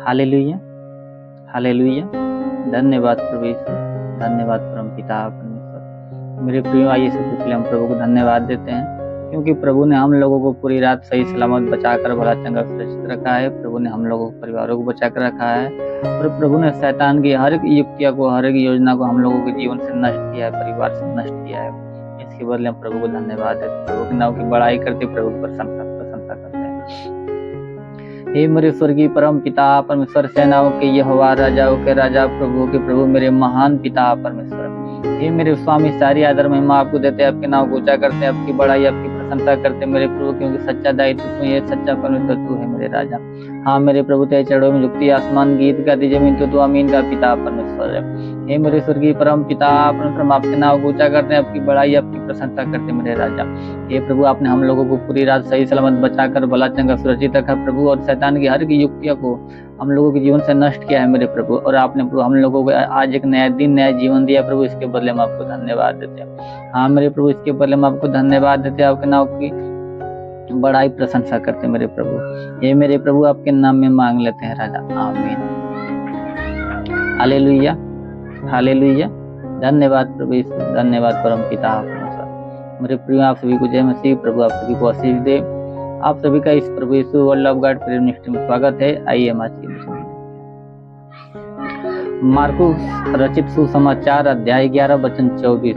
Hallelujah, hallelujah. धन्यवाद प्रभु यीशु, धन्यवाद परम पिता परमेश्वर। मेरे प्रियो, आइए सबसे पहले हम प्रभु को धन्यवाद देते हैं, क्योंकि प्रभु ने हम लोगों को पूरी रात सही सलामत बचाकर भला चंगा सुरक्षित रखा है। प्रभु ने हम लोगों को परिवारों को बचाकर रखा है, और प्रभु ने शैतान की हर एक युक्तियाँ को, हर एक योजना को हम लोगों के जीवन से नष्ट किया है, परिवार से नष्ट किया है। इसके बदले हम प्रभु को धन्यवाद देते हैं, प्रभु के नाम की बड़ाई करते, प्रभु की प्रशंसा करते हैं। हे मेरे स्वर्गीय परम पिता परमेश्वर, सेनाओं के यहोवा, राजाओं के राजा, प्रभु के प्रभु, मेरे महान पिता परमेश्वर। हे मेरे स्वामी, सारी आदर महिमा आपको देते हैं, आपके नाम को ऊंचा करते हैं, आपकी बड़ाई, आपकी प्रशंसा करते हैं मेरे प्रभु, क्योंकि सच्चा दायित्व तू है, सच्चा परमेश्वर तू है मेरे राजा। हाँ मेरे प्रभु, तेरे चरणों में झुकती आसमान गीत गाती जमीन, तो तू अमीन का पिता परमेश्वर है। हे मेरे स्वर्गीय परम पिता परमेश्वर, हम आपके नाम को ऊंचा करते हैं, आपकी बड़ाई, आपकी प्रशंसा करते हैं मेरे राजा। हे प्रभु, आपने हम लोगों को पूरी रात सही सलामत बचाकर भला चंगा सुरक्षित रखा प्रभु, और शैतान की हर एक युक्तियों को हम लोगों के जीवन से नष्ट किया है मेरे प्रभु। और आपने प्रभु हम लोगों को आज एक नया दिन, नया जीवन दिया प्रभु, इसके बदले हम आपको धन्यवाद देते हैं। हाँ मेरे प्रभु, इसके बदले हम आपको धन्यवाद देते हैं, आपके नाम की बड़ाई प्रशंसा करते मेरे प्रभु। ये मेरे प्रभु आपके नाम में मांग लेते हैं राजा, आमीन। Hallelujah, hallelujah. धन्यवाद प्रभु यीशु, धन्यवाद परम पिता परमेश्वर। मेरे प्रिय, आप सभी को जय मसीह। प्रभु आप सभी को आशीष दे। आप सभी का इस प्रभु Yeshu world of God prayer ministry में स्वागत है। आइए हम आज की मार्कुस रचित सुसमाचार अध्याय 11 वचन 24।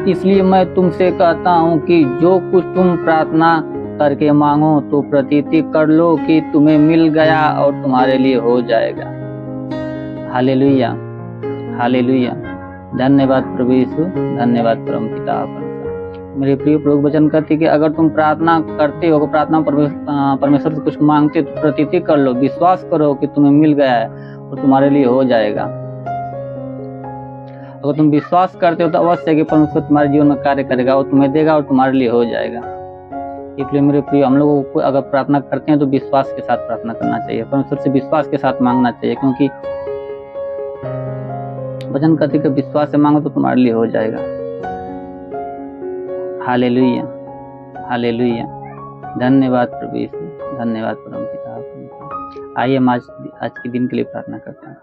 इसलिए मैं तुमसे कहता हूँ कि जो कुछ तुम प्रार्थना करके मांगो तो प्रतीति कर लो कि तुम्हें मिल गया और तुम्हारे लिए हो जाएगा। Hallelujah, hallelujah. धन्यवाद प्रभु यीशु, धन्यवाद परम पिता परमेश्वर। मेरे प्रिय, प्रभु वचन कहते कि अगर तुम प्रार्थना करते हो, प्रार्थना परमेश्वर से कुछ मांगते हो तो प्रतीति कर लो, विश्वास करो कि तुम्हें मिल गया है और तुम्हारे लिए हो जाएगा। अगर तुम विश्वास करते हो तो अवश्य कि परमेश्वर तुम्हारे जीवन में कार्य करेगा और तुम्हें देगा और तुम्हारे लिए हो जाएगा। इसलिए मेरे प्रिय, हम लोगों को अगर प्रार्थना करते हैं तो विश्वास के साथ प्रार्थना करना चाहिए, परमेश्वर से विश्वास के साथ मांगना चाहिए, क्योंकि वचन कहते कि विश्वास से मांगो तो तुम्हारे लिए हो जाएगा। Hallelujah, hallelujah. धन्यवाद प्रभु यीशु, धन्यवाद परम पिता। आइए हम आज के दिन के लिए प्रार्थना करते हैं।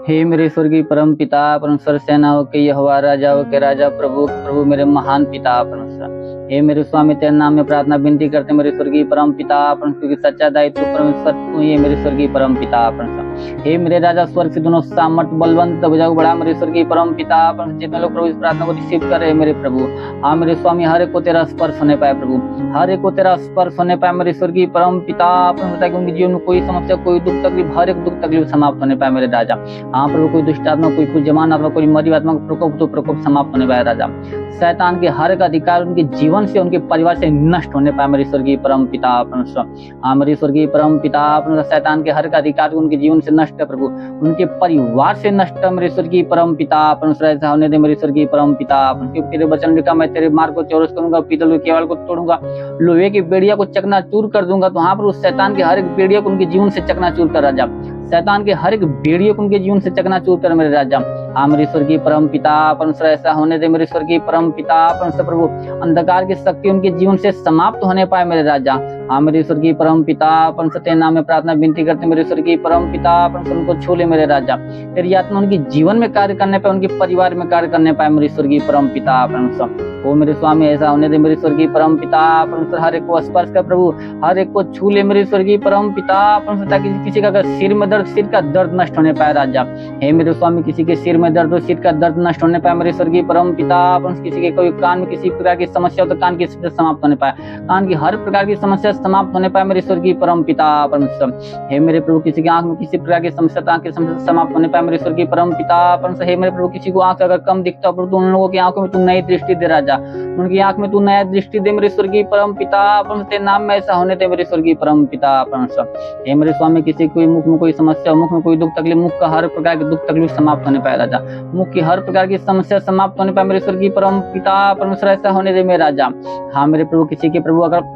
हे मेरे स्वर्गीय परम पिता परमेश्वर, सेनाओं के यहोवा, राजाओं के राजा, प्रभु प्रभु, मेरे महान पिता परमेश्वर। हे मेरे स्वामी, तेरे नाम में प्रार्थना विनती करते मेरे स्वर्गीय परम पिता परमेश्वर, क्योंकि सच्चा दायित्व परमेश्वर तू ही है मेरे स्वर्गीय परम पिता परमेश्वर। हे मेरे राजा, स्वर्ग से दोनों सामर्थ बलवंत बजाओ बड़ा मेरे स्वर्गीय परम पिता परमेश्वर। जितने लोग प्रभु इस प्रार्थना को रिसीव कर रहे हैं मेरे प्रभु, हाँ मेरे स्वामी, हर एक को तेरा स्पर्श होने पाए प्रभु, हर एक को तेरा स्पर्श होने पाए मेरे स्वर्गीय परम पिता परमेश्वर, ताकि उनके जीवन में कोई समस्या, कोई दुख तकलीफ, हर एक दुख तकलीफ समाप्त होने पाए मेरे राजा। हाँ प्रभु, कोई दुष्ट आत्मा, कोई कुजमान आत्मा, कोई मरी आत्मा का प्रकोप तो प्रकोप समाप्त होने पाए राजा। शैतान के हर एक अधिकार उनके जीवन से, उनके परिवार से नष्ट होने पाए मेरे स्वर्गीय परम पिता परमेश्वर। हाँ मेरे स्वर्गीय परम पिता परमेश्वर, शैतान के हर एक अधिकार उनके जीवन से नष्ट है प्रभु, उनके परिवार से नष्ट है मेरे स्वर्गीय परम पिता परमेश्वर। ऐसा होने दे मेरे स्वर्गीय परम पिता, क्योंकि तेरे वचन लिखा, मैं तेरे मार्ग को चौरस करूंगा, पीतल के केवल को तोड़ूंगा, लोहे की बेड़िया को चकनाचूर कर दूंगा। तो हाँ पर उस शैतान के हर एक बेड़िया को उनके जीवन से चकनाचूर कर राजा, शैतान के हर एक बेड़ियों को उनके जीवन से चकनाचूर कर मेरे राजा। हाँ मेरे स्वर्गीय परम पिता परमेश्वर, ऐसा होने दे मेरे स्वर्गीय परम पिता परमेश्वर प्रभु, अंधकार की शक्ति उनके जीवन से समाप्त होने पाए मेरे राजा। हाँ मेरे स्वर्गीय परम पिता परमेश्वर, तेरे नाम में प्रार्थना विनती करते मेरे स्वर्गीय परम पिता परमेश्वर, उनको छू ले मेरे राजा। तेरी आत्मा उनके जीवन में कार्य करने पाए, उनके परिवार में कार्य करने पाए मेरे स्वर्गीय परम पिता परमेश्वर। ओ मेरे स्वामी, ऐसा होने दे मेरे स्वर्गीय परम पिता परमेश्वर, हर एक को स्पर्श कर प्रभु, हर एक को छू ले मेरे स्वर्गीय परम पिता परमेश्वर, ताकि किसी का अगर सिर में दर्द, सिर का दर्द नष्ट होने पाए राजा। हे मेरे स्वामी, किसी के सिर में दर्द हो, सिर का दर्द नष्ट होने पाए मेरे स्वर्गीय परम पिता परमेश्वर। किसी के कोई कान में किसी प्रकार की समस्या हो तो कान की समस्या समाप्त होने पाए, कान की हर प्रकार की समस्या समाप्त होने पाए मेरे स्वर्गीय परम पिता परमेश्वर। हे मेरे प्रभु, किसी की आंख में किसी प्रकार की समस्या, आंख की समस्या समाप्त होने पाए मेरे स्वर्गीय परम पिता परमेश्वर। हे मेरे प्रभु, किसी को आंख अगर कम दिखता हो तो उन लोगों की आंखों में तू नई दृष्टि दे राजा, उनकी आंख में तू नया दृष्टि दे मेरे स्वर्गीय परम पिता परमेश्वर। तेरे नाम में ऐसा होने दे मेरे स्वर्गीय परम पिता परमेश्वर। हे मेरे स्वामी, किसी कोई मुख में कोई समस्या, मुख में कोई दुख तकलीफ, मुख का हर प्रकार के दुख तकलीफ समाप्त होने पाए राजा, मुख की हर प्रकार की समस्या समाप्त होने पाए मेरे स्वर्गीय परम पिता परमेश्वर। ऐसा होने दे मेरे राजा। हाँ मेरे प्रभु, किसी के प्रभु अगर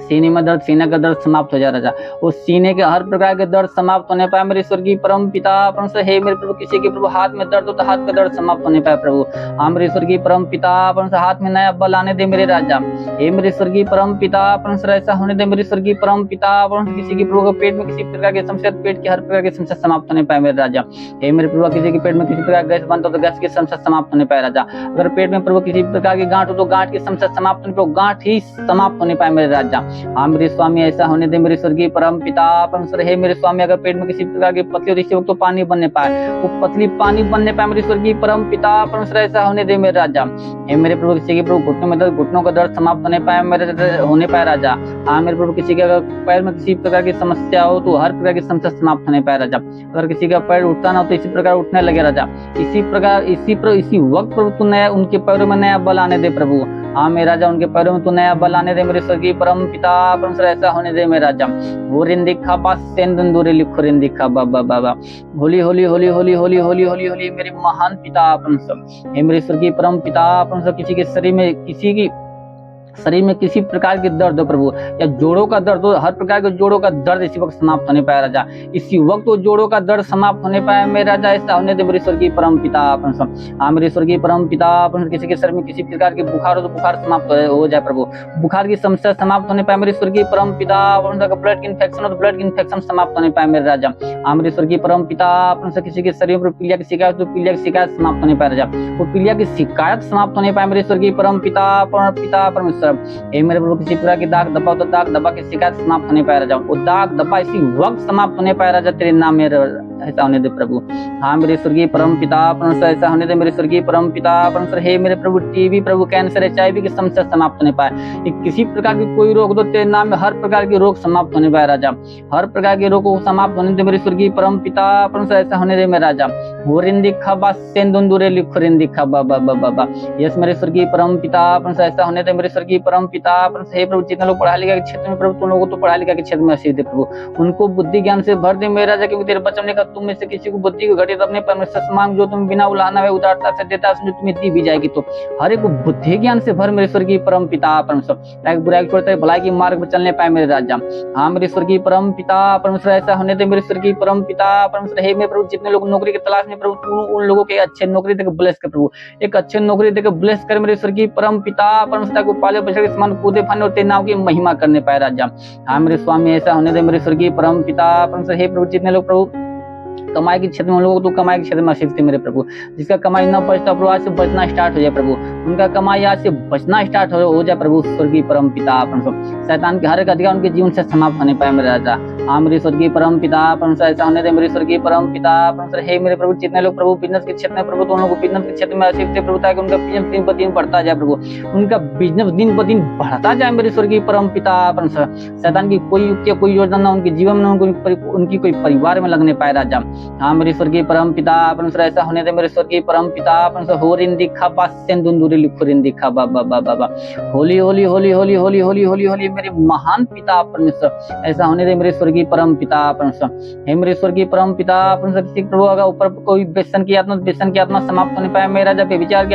सीने में दर्द, सीने का दर्द समाप्त हो जाए राजा। उस सीने के हर प्रकार के दर्द समाप्त होने पाए मेरे स्वर्गीय परम पिता परमेश्वर। हे मेरे प्रभु, किसी के प्रभु हाथ में दर्द हो तो हाथ का दर्द समाप्त होने पाए प्रभु। हाँ मेरे स्वर्गीय परम पिता परमेश्वर, हाथ में नया बल आने दे मेरे राजा। हे मेरे स्वर्गीय परम पिता परमेश्वर, ऐसा होने दे मेरे स्वर्गीय परम पिता परमेश्वर। किसी के प्रभु के पेट में किसी प्रकार की समस्या, पेट की हर प्रकार की समस्या समाप्त होने पाए मेरे राजा। हे मेरे प्रभु, किसी के पेट में किसी प्रकार गैस बनता हो तो गैस की समस्या समाप्त होने पाए राजा। अगर पेट में प्रभु किसी प्रकार की गांठ हो तो गांठ की समस्या समाप्त होने पाए, गांठ ही समाप्त होने पाए मेरे राजा। हाँ मेरे स्वामी, ऐसा होने दे मेरे स्वर्गीय परम पिता परमेश्वर। हे मेरे स्वामी, अगर पेट में किसी प्रकार की पतली हो इसी वक्त तो पानी बनने पाए, वो पतली पानी बनने पाए मेरे स्वर्गीय परम पिता परमेश्वर। ऐसा होने दे मेरे राजा। हे मेरे प्रभु, किसी के प्रभु घुटनों में दर्द, घुटनों का दर्द समाप्त होने पाए मेरे होने पाए राजा। हाँ मेरे प्रभु, किसी के अगर पैर में किसी प्रकार की समस्या हो तो हर प्रकार की समस्या समाप्त होने पाए राजा। अगर किसी का पैर उठता ना हो तो इसी प्रकार उठने लगे राजा। इसी प्रकार इसी वक्त प्रभु तू नया उनके पैरों में नया बल आने दे प्रभु। हाँ मेरे राजा, उनके पैरों में तू नया बल आने दे मेरे स्वर्गीय परम पिता परमेश्वर। ऐसा होने दे मेरे राजा। वो रिंदिखा बा सेंदूरे लिखो रिंदिखा बाबा बाबा। होली होली होली होली होली होली होली होली मेरे महान पिता परमेश्वर। हे मेरे स्वर्गीय परम पिता परमेश्वर, किसी के शरीर में किसी प्रकार के दर्द हो प्रभु, या जोड़ों का दर्द हो, हर प्रकार के जोड़ों का दर्द इसी वक्त समाप्त होने पाए राजा। इसी वक्त वो जोड़ों का दर्द समाप्त होने पाए मेरे राजा। ऐसा होने दे मेरे स्वर्गीय परम पिता परमेश्वर। हाँ मेरे स्वर्गीय परम पिता परमेश्वर, किसी के शरीर में किसी प्रकार के बुखार हो तो बुखार समाप्त हो जाए प्रभु, बुखार की समस्या समाप्त होने पाए मेरे स्वर्गीय परम पिता परमेश्वर। ब्लड की इन्फेक्शन हो तो ब्लड की इन्फेक्शन समाप्त होने पाए मेरे राजा। हाँ मेरे स्वर्गीय परम पिता परमेश्वर, किसी के शरीर में पीलिया की शिकायत तो पीलिया की शिकायत समाप्त होने पाए राजा, वो पीलिया की शिकायत समाप्त होने पाए मेरे स्वर्गीय परम पिता परमेश्वर। हे मेरे प्रभु, किसी प्रकार की दाग दबा हो तो दाग दबा की शिकायत समाप्त होने पाए राजा, वो दाग दबा इसी वक्त समाप्त होने पाए राजा तेरे नाम में। ऐसा होने दे प्रभु। हाँ मेरे स्वर्गीय परम पिता परमेश्वर, ऐसा होने दे मेरे स्वर्गीय परम पिता परमेश्वर। हे मेरे प्रभु, टीबी प्रभु, कैंसर, HIV की समस्या समाप्त होने पाए। किसी प्रकार की कोई रोग दो तेरे नाम में, हर प्रकार के रोग समाप्त होने पाए राजा। हर प्रकार के रोग को समाप्त होने दे मेरे स्वर्गीय परम पिता परमेश्वर। ऐसा होने दे मेरे राजा। वो रिंदिखा बा सेंदूरे लिखो रिंदिखा बाबा बाबा। यस मेरे स्वर्गीय परम पिता परमेश्वर, ऐसा होने दे मेरे स्वर्गीय परम पिता परमेश्वर। हे प्रभु, जितने लोग पढ़ाई लिखाई के क्षेत्र में प्रभु, तुम लोगों को तो पढ़ाई लिखाई के क्षेत्र में आशीष दे प्रभु, उनको बुद्धि ज्ञान से भर दे मेरे राजा। क्योंकि तेरे वचन ने कहा, तुम में से किसी को बुद्धि को घटे तो अपने परमेश्वर से मांग, जो तुम बिना उलाहना व उदारता से देता है तुम्हें दी भी जाएगी। तो हर एक को बुद्धि ज्ञान से भर मेरे स्वर्गीय परम पिता परमेश्वर। बुराई छोड़ते भलाई के मार्ग पर चलने पाए मेरे राजा। हाँ मेरे स्वर्गीय परम पिता परमेश्वर, ऐसा होने दे मेरे स्वर्गीय परम पिता परमेश्वर। हे मेरे प्रभु, जितने लोग नौकरी की तलाश में प्रभु, उन लोगों के अच्छे नौकरी देकर ब्लेस कर प्रभु, एक अच्छे नौकरी देकर ब्लेस कर मेरे स्वर्गीय परम पिता परमेश्वर। को पाले बछड़े के समान कूदे फाने और तेरे नाम की महिमा करने पाए राजा। हाँ मेरे स्वामी, ऐसा होने दे मेरे स्वर्गीय परम पिता परमेश्वर। हे प्रभु, जितने लोग प्रभु कमाई के क्षेत्र में, उन लोगों को तो कमाई के क्षेत्र में आशीष दे मेरे प्रभु। जिसका कमाई न बचता प्रभु, आज से बचना स्टार्ट हो जाए प्रभु, उनका कमाई आज से बचना स्टार्ट हो जाए प्रभु स्वर्गीय परम पिता परमेश्वर। शैतान के हर एक अधिकार उनके जीवन से समाप्त होने पाए मेरे राजा। हाँ मेरे स्वर्गीय परम पिता परमेश्वर, ऐसा होने दे मेरे स्वर्गीय परम पिता परमेश्वर। हे मेरे प्रभु, जितने लोग प्रभु बिजनेस के क्षेत्र में प्रभु, तो उन लोगों को बिजनेस के क्षेत्र में आशीष दे प्रभु, ताकि उनका बिजनेस दिन ब दिन बढ़ता जाए प्रभु, उनका बिजनेस दिन ब दिन बढ़ता जाए मेरे स्वर्गीय परम पिता परमेश्वर। शैतान की कोई युक्ति, कोई योजना न उनके जीवन में, उनकी कोई परिवार में लगने पाए राजा। हाँ मेरे स्वर्गीय परम पिता परमेश्वर, ऐसा होने दे मेरे स्वर्गीय परम पिता परमेश्वर। हो रिंदिखा बा सेंदूरे लिखो रिंदिखा बाबा बाबा। होली होली होली होली होली होली होली होली मेरे महान पिता परमेश्वर। ऐसा होने दे मेरे स्वर्गीय परम पिता परमेश्वर। हे मेरे स्वर्गीय परम पिता परमेश्वर, किसी प्रभु अगर ऊपर कोई व्यसन की आत्मा समाप्त होने पाए मेरा राजा, व्यभिचार की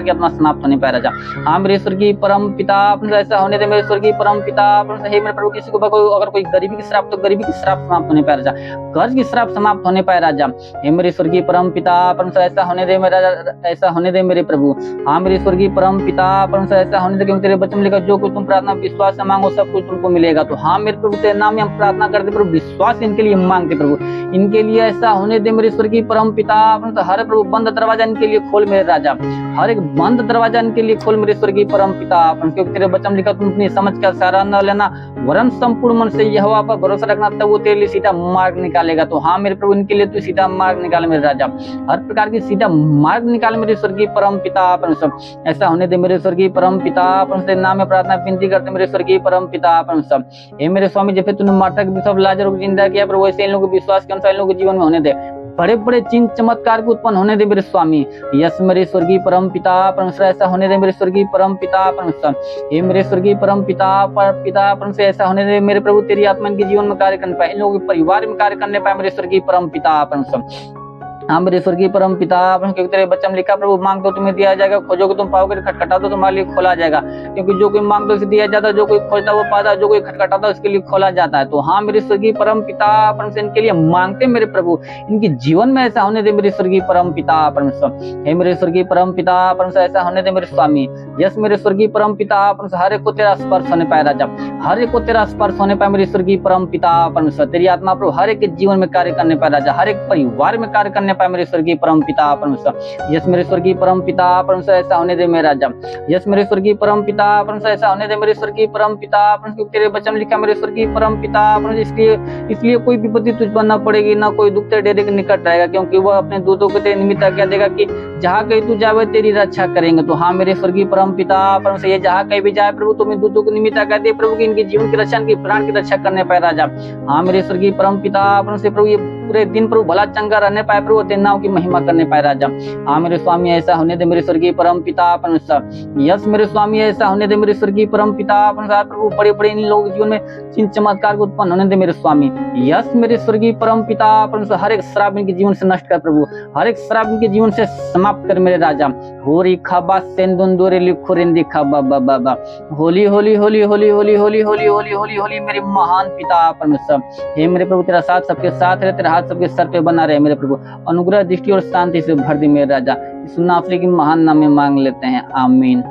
आत्मा समाप्त होने पाए राजा। हाँ मेरे स्वर्गीय परम पिता परमेश्वर, ऐसा होने दे मेरे स्वर्गीय परम पिता परमेश्वर। हे मेरे प्रभु, किसी को अगर कोई गरीबी की श्राप तो गरीबी की श्राप समाप्त होने पाए राजा, कर्ज की श्राप समाप्त होने पाए राजा। हे मेरे स्वर्गीय परम पिता परमेश्वर, ऐसा होने दे मेरा, ऐसा होने दे मेरे प्रभु। हाँ मेरे स्वर्गीय परम पिता परमेश्वर, ऐसा होने दे, क्योंकि तेरे वचन में लिखा, जो कुछ तुम प्रार्थना विश्वास से मांगो सब कुछ तुमको मिलेगा। तो हाँ मेरे प्रभु, तेरे नाम में हम प्रार्थना करते प्रभु, विश्वास इनके लिए मांगते प्रभु, इनके लिए ऐसा होने दे मेरे स्वर्गीय परम पिता परमेश्वर। हर प्रभु बंद दरवाजा इनके लिए खोल मेरे राजा, हर एक बंद दरवाजा इनके लिए खोल मेरे स्वर्गीय परम पिता परमेश्वर। क्योंकि तेरे वचन में लिखा, तुम अपनी समझ का सहारा न लेना, वरन संपूर्ण मन से यहोवा पर भरोसा रखना, तब वो तेरे लिए सीधा मार्ग निकालेगा। तो हाँ मेरे प्रभु, इनके लिए तू सीधा मार्ग निकाल मेरे राजा, हर प्रकार की सीधा मार्ग निकाल मेरे स्वर्गीय परम पिता परमेश्वर। ऐसा होने दे मेरे स्वर्गीय परम पिता परमेश्वर। नाम में प्रार्थना विनती करते मेरे स्वर्गीय परम पिता परमेश्वर। हे मेरे स्वामी, जैसे तूने मार्था के सब लाजर को जिंदा किया पर वैसे इन लोगों के विश्वास के अनुसार इन लोगों के जीवन में होने दे, बड़े बड़े चिन्ह चमत्कार को उत्पन्न होने दे मेरे स्वामी। यस मेरे स्वर्गीय परम पिता परमेश्वर, ऐसा होने दे मेरे स्वर्गीय परम पिता परमेश्वर। हे मेरे स्वर्गीय परम पिता परमेश्वर, ऐसा होने दे मेरे प्रभु, तेरी आत्मा इनके जीवन में कार्य करने पाए, इन लोगों के परिवार में कार्य करने पाए मेरे स्वर्गीय परम पिता परमेश्वर। हाँ मेरे स्वर्गीय परम पिता, क्योंकि तेरे बच्चे में लिखा प्रभु मांगो तुम्हें दिया जाएगा, खोजोगे तुम पाओगे, खटखटाओ तो तुम्हारे लिए खोला जाएगा। क्योंकि जो कोई मांगता है उसे दिया जाता है, जो कोई खोजता है वो पाता है, जो कोई खटखटाता है उसके लिए खोला जाता है। तो हाँ मेरे स्वर्गीय परम पिता परमेश्वर, इनके लिए मांगते मेरे प्रभु, इनके जीवन में ऐसा होने दे मेरे स्वर्गीय परम पिता परमेश्वर। हे मेरे स्वर्गीय परम पिता परमेश्वर, ऐसा होने दे मेरे स्वामी। यस मेरे स्वर्गीय परम पिता परमेश्वर, हर एक को तेरा स्पर्श होने पाए राजा, हर एक को तेरा स्पर्श होने पाए मेरे स्वर्गीय परम पिता परमेश्वर। तेरी आत्मा प्रभु हर एक के जीवन में कार्य करने पाए राजा, हर एक परिवार में कार्य करने पाए मेरे स्वर्गीय परम पिता परमेश्वर। यस मेरे स्वर्गीय परम पिता परमेश्वर, ऐसा होने दे मेरा राजा। यस मेरे स्वर्गीय परम पिता परमेश्वर, ऐसा होने दे मेरे स्वर्गीय परम पिता परमेश्वर। तेरे वचन में लिखा मेरे स्वर्गीय परम पिता परमेश्वर, इसलिए कोई विपत्ति तुझ पर न पड़ेगी, ना कोई दुख तेरे डेरे के निकट रहेगा, क्योंकि वह अपने दूतों को तेरे निमित्त क्या देगा कि जहाँ कहीं तू जावे तेरी रक्षा करेंगे। तो हाँ मेरे स्वर्गीय परम पिता परमेश्वर, ये जहाँ कहीं भी जाए प्रभु तुम्हें दूतों को निमित्त क्या दे प्रभु की इनके जीवन की रक्षा, इनकी प्राण की रक्षा करने पाए राजा। हाँ मेरे स्वर्गीय परम पिता परमेश्वर, प्रभु ये पूरे दिन प्रभु भला चंगा रहने पाए प्रभु, तेरे नाम की महिमा करने पाए राजा। हाँ मेरे स्वामी, ऐसा होने दे मेरे स्वर्गीय परम पिता परमेश्वर। यस मेरे स्वामी, ऐसा होने दे मेरे स्वर्गीय परम पिता परमेश्वर। प्रभु बड़े बड़े इन लोगों के जीवन में चिन्ह चमत्कार उत्पन्न होने दे मेरे स्वामी। यस मेरे स्वर्गीय परम पिता परमेश्वर, हर एक श्राप इनके जीवन से नष्ट कर प्रभु, हर एक श्राप इनके जीवन से समाप्त कर मेरे राजा। होरी खाबा सेंदुंदोरे लिखोरिंदी खाबा बाबा, होली होली होली होली होली होली होली होली होली होली मेरे महान पिता परमेश्वर। हे मेरे प्रभु, तेरा साथ सबके साथ रहे, तेरा हाथ सबके सर पे बना रहे मेरे प्रभु, अनुग्रह दृष्टि और शांति से भर दे मेरे राजा। इस नाफरी की महान नाम में मांग लेते हैं, आमीन।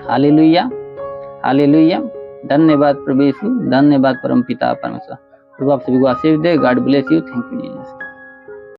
Hallelujah hallelujah. धन्यवाद प्रभु यीशु, धन्यवाद परम पिता परमेश्वर। प्रभु आप सभी को आशीष दे। God bless you. Thank you Jesus.